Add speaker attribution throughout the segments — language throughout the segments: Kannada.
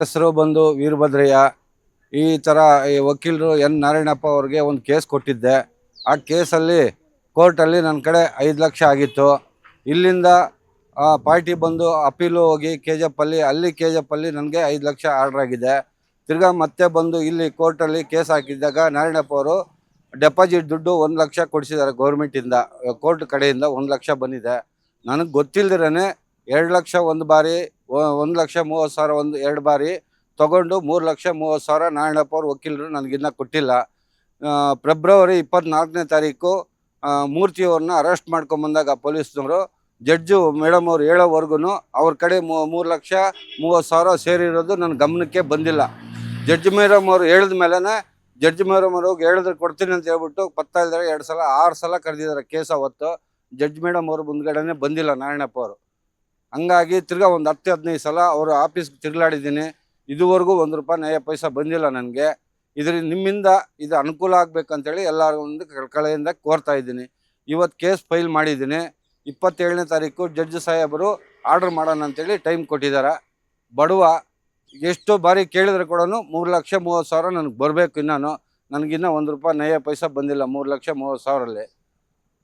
Speaker 1: ಹೆಸರು ಬಂದು ವೀರಭದ್ರಯ್ಯ. ಈ ಥರ ಈ ವಕೀಲರು ಎನ್ ನಾರಾಯಣಪ್ಪ ಅವ್ರಿಗೆ ಒಂದು ಕೇಸ್ ಕೊಟ್ಟಿದ್ದೆ. ಆ ಕೇಸಲ್ಲಿ ಕೋರ್ಟಲ್ಲಿ ನನ್ನ ಕಡೆ 5 ಲಕ್ಷ ಆಗಿತ್ತು. ಇಲ್ಲಿಂದ ಪಾರ್ಟಿ ಬಂದು ಅಪೀಲು ಹೋಗಿ KGF ಅಲ್ಲಿ KGF ನನಗೆ 5 ಲಕ್ಷ ಆರ್ಡರ್ ಆಗಿದೆ. ತಿರ್ಗಾ ಮತ್ತೆ ಬಂದು ಇಲ್ಲಿ ಕೋರ್ಟಲ್ಲಿ ಕೇಸ್ ಹಾಕಿದ್ದಾಗ ನಾರಾಯಣಪ್ಪ ಅವರು ಡೆಪಾಸಿಟ್ ದುಡ್ಡು 1 ಲಕ್ಷ ಕೊಡಿಸಿದ್ದಾರೆ ಗೌರ್ಮೆಂಟಿಂದ. ಕೋರ್ಟ್ ಕಡೆಯಿಂದ 1 ಲಕ್ಷ ಬಂದಿದೆ. ನನಗೆ ಗೊತ್ತಿಲ್ಲದಿರೇ 2 ಲಕ್ಷ ಒಂದು ಬಾರಿ, 1,30,000 ಒಂದು 2 ಬಾರಿ ತೊಗೊಂಡು 3,30,000 ನಾರಾಯಣಪ್ಪ ಅವ್ರ ವಕೀಲರು ನನಗಿನ್ನ ಕೊಟ್ಟಿಲ್ಲ. ಫೆಬ್ರವರಿ 24ನೇ ತಾರೀಕು ಮೂರ್ತಿಯವ್ರನ್ನ ಅರೆಸ್ಟ್ ಮಾಡ್ಕೊಂಬಂದಾಗ ಪೊಲೀಸ್ನವರು ಜಡ್ಜು ಮೇಡಮ್ ಅವ್ರು ಹೇಳೋವರೆಗೂ ಅವ್ರ ಕಡೆ 3,30,000 ಸೇರಿರೋದು ನನ್ನ ಗಮನಕ್ಕೆ ಬಂದಿಲ್ಲ. ಜಡ್ಜ್ ಮೇಡಮ್ ಅವರು ಹೇಳಿದ ಮೇಲೇ ಜಡ್ಜ್ ಮೇಡಮ್ ಅವರು ಹೋಗಿ ಹೇಳಿದ್ರೆ ಕೊಡ್ತೀನಿ ಅಂತ ಹೇಳ್ಬಿಟ್ಟು ಪತ್ತ ಇಲ್ದರೆ 2 ಸಲ 6 ಸಲ ಕರೆದಿದ್ದಾರೆ ಕೇಸ್. ಅವತ್ತು ಜಡ್ಜ್ ಮೇಡಮ್ ಅವರು ಮುಂದ್ಗಡೆನೇ ಬಂದಿಲ್ಲ ನಾರಾಯಣಪ್ಪ ಅವರು. ಹಂಗಾಗಿ ತಿರ್ಗಾ ಒಂದು 10-15 ಸಲ ಅವರು ಆಫೀಸ್ಗೆ ತಿರುಗಾಡಿದ್ದೀನಿ. ಇದುವರೆಗೂ 1 ರೂಪಾಯಿ ನ್ಯಾಯ ಪೈಸಾ ಬಂದಿಲ್ಲ ನನಗೆ. ನಿಮ್ಮಿಂದ ಇದು ಅನುಕೂಲ ಆಗಬೇಕಂತೇಳಿ ಎಲ್ಲರಿಗೂ ಒಂದು ಕಳಕಳಿಯಿಂದ ಕೋರ್ತಾ ಇದ್ದೀನಿ. ಇವತ್ತು ಕೇಸ್ ಫೈಲ್ ಮಾಡಿದ್ದೀನಿ. 27ನೇ ತಾರೀಕು ಜಡ್ಜ್ ಸಾಹೇಬರು ಆರ್ಡರ್ ಮಾಡೋಣ ಅಂತೇಳಿ ಟೈಮ್ ಕೊಟ್ಟಿದ್ದಾರೆ. ಬಡವ ಎಷ್ಟು ಬಾರಿ ಕೇಳಿದ್ರೆ ಕೂಡ 3,30,000 ನನಗೆ ಬರಬೇಕು. ನನಗಿನ್ನೂ 1 ರೂಪಾಯಿ ನ್ಯಾಯ ಪೈಸಾ ಬಂದಿಲ್ಲ. 3,30,000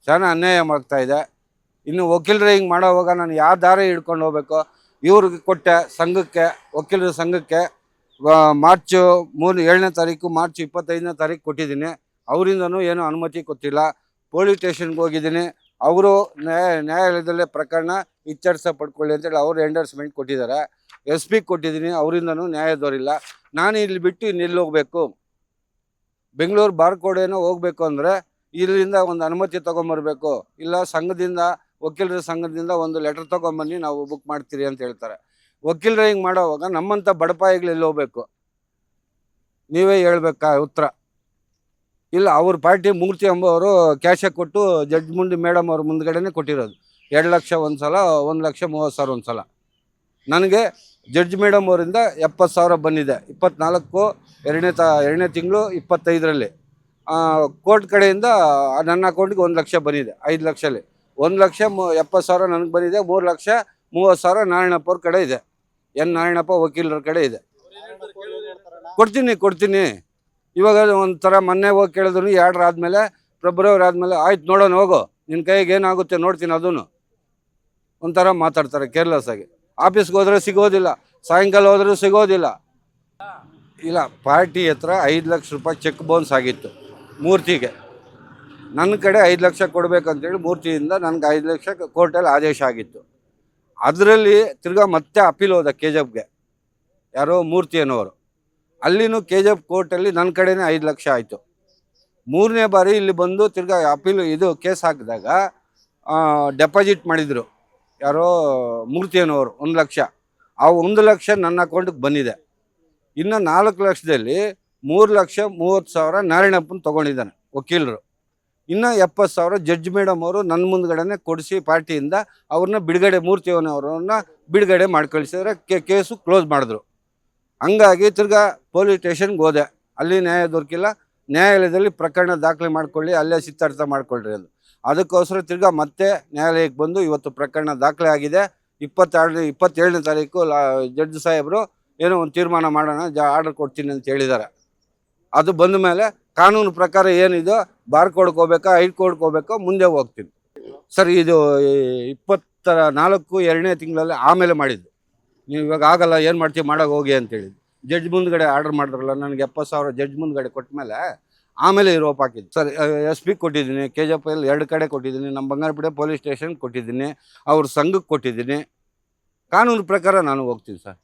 Speaker 1: ಚೆನ್ನಾಗಿ ಅನ್ಯಾಯ ಮಾಡ್ತಾಯಿದೆ. ಇನ್ನು ವಕೀಲರು ಹಿಂಗೆ ಮಾಡೋವಾಗ ನಾನು ಯಾವ ದಾರಿ ಹಿಡ್ಕೊಂಡು ಹೋಗ್ಬೇಕು? ಇವ್ರಿಗೆ ಕೊಟ್ಟೆ ಸಂಘಕ್ಕೆ, ವಕೀಲರ ಸಂಘಕ್ಕೆ ಮಾರ್ಚ್ 7ನೇ ತಾರೀಕು, ಮಾರ್ಚ್ 25ನೇ ತಾರೀಕು ಕೊಟ್ಟಿದ್ದೀನಿ. ಅವರಿಂದನೂ ಏನೂ ಅನುಮತಿ ಕೊಟ್ಟಿಲ್ಲ. ಪೊಲೀಸ್ ಸ್ಟೇಷನ್ಗೆ ಹೋಗಿದ್ದೀನಿ. ಅವರು ನ್ಯಾಯಾಲಯದಲ್ಲೇ ಪ್ರಕರಣ ಇತ್ಯರ್ಥ ಪಡ್ಕೊಳ್ಳಿ ಅಂತೇಳಿ ಅವರು ಎಂಡರ್ಸ್ಮೆಂಟ್ ಕೊಟ್ಟಿದ್ದಾರೆ. SP ಕೊಟ್ಟಿದ್ದೀನಿ, ಅವರಿಂದನೂ ನ್ಯಾಯ ದೊರಿಲ್ಲ. ನಾನು ಇಲ್ಲಿ ಬಿಟ್ಟು ಇನ್ನೆಲ್ಲಿ ಹೋಗಬೇಕು? ಬೆಂಗಳೂರು ಬಾರ್ಕೋಡೇನೋ ಹೋಗಬೇಕು ಅಂದರೆ ಇಲ್ಲಿಂದ ಒಂದು ಅನುಮತಿ ತೊಗೊಂಬರ್ಬೇಕು. ಇಲ್ಲ ಸಂಘದಿಂದ, ವಕೀಲರ ಸಂಘದಿಂದ ಒಂದು ಲೆಟರ್ ತೊಗೊಂಬನ್ನಿ, ನಾವು ಬುಕ್ ಮಾಡ್ತೀರಿ ಅಂತ ಹೇಳ್ತಾರೆ. ವಕೀಲರು ಹಿಂಗೆ ಮಾಡೋವಾಗ ನಮ್ಮಂಥ ಬಡಪಾಯಿಗಳು ಎಲ್ಲಿ ಹೋಗ್ಬೇಕು? ನೀವೇ ಹೇಳ್ಬೇಕಾ ಉತ್ತರ? ಇಲ್ಲ, ಅವ್ರ ಪಾರ್ಟಿ ಮೂರ್ತಿ ಎಂಬವರು ಕ್ಯಾಶೆ ಕೊಟ್ಟು ಜಡ್ಜ್ ಮೇಡಮ್ ಅವ್ರ ಮುಂದ್ಗಡೆನೇ ಕೊಟ್ಟಿರೋದು. 2 ಲಕ್ಷ ಒಂದು ಸಲ, 1,30,000 ಒಂದು ಸಲ. ನನಗೆ ಜಡ್ಜ್ ಮೇಡಮ್ ಅವರಿಂದ 70,000 ಬಂದಿದೆ. 24 2ನೇ ತಿಂಗಳು 25ರಲ್ಲಿ. ಕೋರ್ಟ್ ಕಡೆಯಿಂದ ನನ್ನ ಅಕೌಂಟಿಗೆ 1 ಲಕ್ಷ ಬಂದಿದೆ. 5 ಲಕ್ಷಲ್ಲಿ 1,70,000 ನನಗೆ ಬಂದಿದೆ. 3,30,000 ನಾರಾಯಣಪ್ಪ ಅವ್ರ ಕಡೆ ಇದೆ. ಎನ್ ನಾರಾಯಣಪ್ಪ ವಕೀಲರ ಕಡೆ ಇದೆ. ಕೊಡ್ತೀನಿ. ಇವಾಗ ಒಂಥರ ಮೊನ್ನೆ ಹೋಗಿ ಕೇಳಿದ್ರು 2 ಆದಮೇಲೆ, ಫೆಬ್ರವರಿ ಆದಮೇಲೆ ಆಯ್ತು ನೋಡೋಣ ಹೋಗು, ನಿನ್ನ ಕೈಗೆ ಏನಾಗುತ್ತೆ ನೋಡ್ತೀನಿ. ಅದೂ ಒಂಥರ ಮಾತಾಡ್ತಾರೆ ಕೇರ್ಲೆಸ್ ಆಗಿ. ಆಫೀಸ್ಗೆ ಹೋದರೆ ಸಿಗೋದಿಲ್ಲ, ಸಾಯಂಕಾಲ ಹೋದರೂ ಸಿಗೋದಿಲ್ಲ. ಇಲ್ಲ, ಪಾರ್ಟಿ ಹತ್ರ 5 ಲಕ್ಷ ರೂಪಾಯಿ ಚೆಕ್ ಬೌನ್ಸ್ ಆಗಿತ್ತು ಮೂರ್ತಿಗೆ. ನನ್ನ ಕಡೆ 5 ಲಕ್ಷ ಕೊಡಬೇಕಂತೇಳಿ ಮೂರ್ತಿಯಿಂದ ನನಗೆ 5 ಲಕ್ಷ ಕೋರ್ಟಲ್ಲಿ ಆದೇಶ ಆಗಿತ್ತು. ಅದರಲ್ಲಿ ತಿರ್ಗಾ ಮತ್ತೆ ಅಪೀಲ್ ಹೋದ KGFಗೆ, ಯಾರೋ ಮೂರ್ತಿ ಅನ್ನೋರು. ಅಲ್ಲಿನೂ KGF ಕೋರ್ಟಲ್ಲಿ ನನ್ನ ಕಡೆನೇ 5 ಲಕ್ಷ ಆಯಿತು. 3ನೇ ಬಾರಿ ಇಲ್ಲಿ ಬಂದು ತಿರ್ಗಾ ಅಪೀಲು ಕೇಸ್ ಹಾಕಿದಾಗ ಡೆಪಾಸಿಟ್ ಮಾಡಿದರು ಯಾರೋ ಮೂರ್ತಿ ಅನ್ನೋರು 1 ಲಕ್ಷ. ಆ 1 ಲಕ್ಷ ನನ್ನ ಅಕೌಂಟಿಗೆ ಬಂದಿದೆ. ಇನ್ನು 4 ಲಕ್ಷದಲ್ಲಿ 3,30,000 ನಾರಾಯಣಪ್ಪನ ತೊಗೊಂಡಿದ್ದಾನೆ ವಕೀಲರು. ಇನ್ನು 70,000 ಜಡ್ಜ್ ಮೇಡಮ್ ಅವರು ನನ್ನ ಮುಂದ್ಗಡೆನೆ ಕೊಡಿಸಿ ಪಾರ್ಟಿಯಿಂದ ಅವ್ರನ್ನ ಬಿಡುಗಡೆ, ಮೂರ್ತಿಯವನವ್ರನ್ನ ಬಿಡುಗಡೆ ಮಾಡಿ ಕಳಿಸಿದ್ರೆ ಕೇಸು ಕ್ಲೋಸ್ ಮಾಡಿದ್ರು. ಹಂಗಾಗಿ ತಿರ್ಗಾ ಪೊಲೀಸ್ ಸ್ಟೇಷನ್ಗೆ ಹೋದೆ. ಅಲ್ಲಿ ನ್ಯಾಯ ದೊರಕಿಲ್ಲ. ನ್ಯಾಯಾಲಯದಲ್ಲಿ ಪ್ರಕರಣ ದಾಖಲೆ ಮಾಡ್ಕೊಳ್ಳಿ, ಅಲ್ಲೇ ಚಿತ್ತಾರ್ಥ ಮಾಡ್ಕೊಳ್ರಿ ಅದು. ಅದಕ್ಕೋಸ್ಕರ ತಿರ್ಗಾ ಮತ್ತೆ ನ್ಯಾಯಾಲಯಕ್ಕೆ ಬಂದು ಇವತ್ತು ಪ್ರಕರಣ ದಾಖಲೆ ಆಗಿದೆ. 27ನೇ ತಾರೀಕು ಜಡ್ಜ್ ಸಾಹೇಬರು ಏನೋ ಒಂದು ತೀರ್ಮಾನ ಮಾಡೋಣ, ಆರ್ಡರ್ ಕೊಡ್ತೀನಿ ಅಂತ ಹೇಳಿದ್ದಾರೆ. ಅದು ಬಂದ ಮೇಲೆ ಕಾನೂನು ಪ್ರಕಾರ ಏನಿದೋ ಬಾರ್ಕೋಡ್ಗೆ ಹೋಗ್ಬೇಕಾ, ಹೈಕೋರ್ಟ್ಗೆ ಹೋಗ್ಬೇಕಾ, ಮುಂದೆ ಹೋಗ್ತೀನಿ ಸರ್. ಇದು 24 2ನೇ ತಿಂಗಳಲ್ಲಿ ಆಮೇಲೆ ಮಾಡಿದ್ದು. ನೀವು ಇವಾಗ ಆಗಲ್ಲ, ಏನು ಮಾಡ್ತೀವಿ, ಮಾಡೋಕೆ ಹೋಗಿ ಅಂತೇಳಿದ್ದು. ಜಡ್ಜ್ ಮುಂದ್ಗಡೆ ಆರ್ಡರ್ ಮಾಡಿದ್ರಲ್ಲ, ನನಗೆ 70,000 ಜಡ್ಜ್ ಮುಂದ್ಗಡೆ ಕೊಟ್ಟ ಮೇಲೆ ಆಮೇಲೆ ರೋಪ್ ಹಾಕಿದ್ದು ಸರ್. SP ಕೊಟ್ಟಿದ್ದೀನಿ, KGF 2 ಕಡೆ ಕೊಟ್ಟಿದ್ದೀನಿ, ನಮ್ಮ ಬಂಗಾರಪೇಟೆ ಪೊಲೀಸ್ ಸ್ಟೇಷನ್ಗೆ ಕೊಟ್ಟಿದ್ದೀನಿ, ಅವ್ರ ಸಂಘಕ್ಕೆ ಕೊಟ್ಟಿದ್ದೀನಿ. ಕಾನೂನು ಪ್ರಕಾರ ನಾನು ಹೋಗ್ತೀನಿ ಸರ್.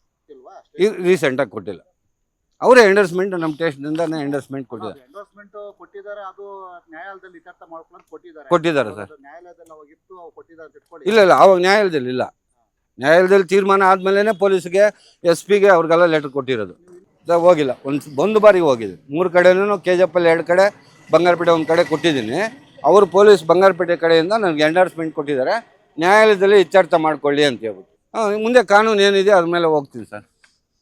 Speaker 1: ರೀಸೆಂಟಾಗಿ ಕೊಟ್ಟಿಲ್ಲ. ಅವರೇ ಎಂಡರ್ಸ್ಮೆಂಟ್, ನಮ್ಮ ಸ್ಟೇಷನಿಂದನೇ ಎಂಡರ್ಸ್ಮೆಂಟ್ ಕೊಟ್ಟಿದ್ದಾರೆ. ಕೊಟ್ಟಿದ್ದಾರೆ ಸರ್. ಇಲ್ಲ, ಅವಾಗ ನ್ಯಾಯಾಲಯದಲ್ಲಿ ಇಲ್ಲ. ನ್ಯಾಯಾಲಯದಲ್ಲಿ ತೀರ್ಮಾನ ಆದಮೇಲೆ ಪೊಲೀಸ್ಗೆ, SPಗೆ ಅವ್ರಿಗೆಲ್ಲ ಲೆಟರ್ ಕೊಟ್ಟಿರೋದು. ಹೋಗಿಲ್ಲ. ಒಂದು ಬಾರಿ ಹೋಗಿದೆ. 3 ಕಡೆನೂ KGF 2 ಕಡೆ, ಬಂಗಾರಪೇಟೆ 1 ಕಡೆ ಕೊಟ್ಟಿದ್ದೀನಿ. ಅವರು ಪೊಲೀಸ್ ಬಂಗಾರಪೇಟೆ ಕಡೆಯಿಂದ ನನಗೆ ಎಂಡರ್ಸ್ಮೆಂಟ್ ಕೊಟ್ಟಿದ್ದಾರೆ. ನ್ಯಾಯಾಲಯದಲ್ಲಿ ಇತ್ಯರ್ಥ ಮಾಡ್ಕೊಳ್ಳಿ ಅಂತ ಹೇಳ್ಬಿಟ್ಟು ಮುಂದೆ ಕಾನೂನು ಏನಿದೆ ಅದ್ರ ಮೇಲೆ ಹೋಗ್ತೀನಿ ಸರ್.